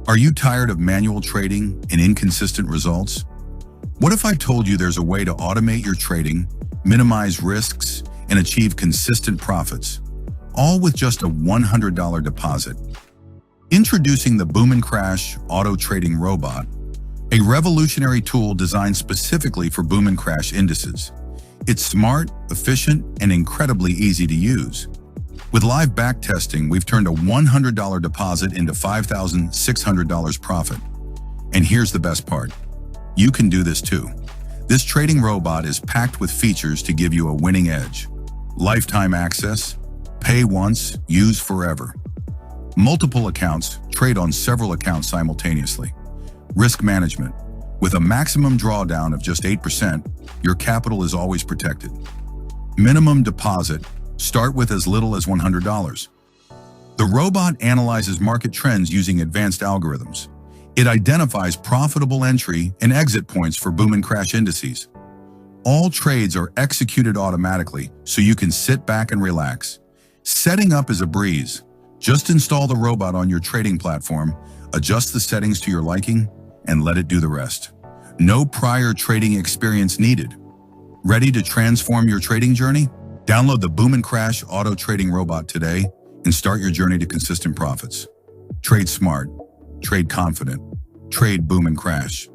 Are you tired of manual trading and inconsistent results? What if I told you there's a way to automate your trading, minimize risks, and achieve consistent profits, all with just a $100 deposit? Introducing the Boom and Crash Auto Trading Robot, a revolutionary tool designed specifically for boom and crash indices. It's smart, efficient, and incredibly easy to use. With live backtesting, we've turned a $100 deposit into $5,600 profit. And here's the best part. You can do this too. This trading robot is packed with features to give you a winning edge. Lifetime access, pay once, use forever. Multiple accounts, trade on several accounts simultaneously. Risk management. With a maximum drawdown of just 8%, your capital is always protected. Minimum deposit. Start with as little as $100. The robot analyzes market trends using advanced algorithms. It identifies profitable entry and exit points for boom and crash indices. All trades are executed automatically, so you can sit back and relax. Setting up is a breeze. Just install the robot on your trading platform, adjust the settings to your liking, and let it do the rest. No prior trading experience needed. Ready to transform your trading journey? Download the Boom and Crash Auto Trading Robot today and start your journey to consistent profits. Trade smart, trade confident, trade boom and crash.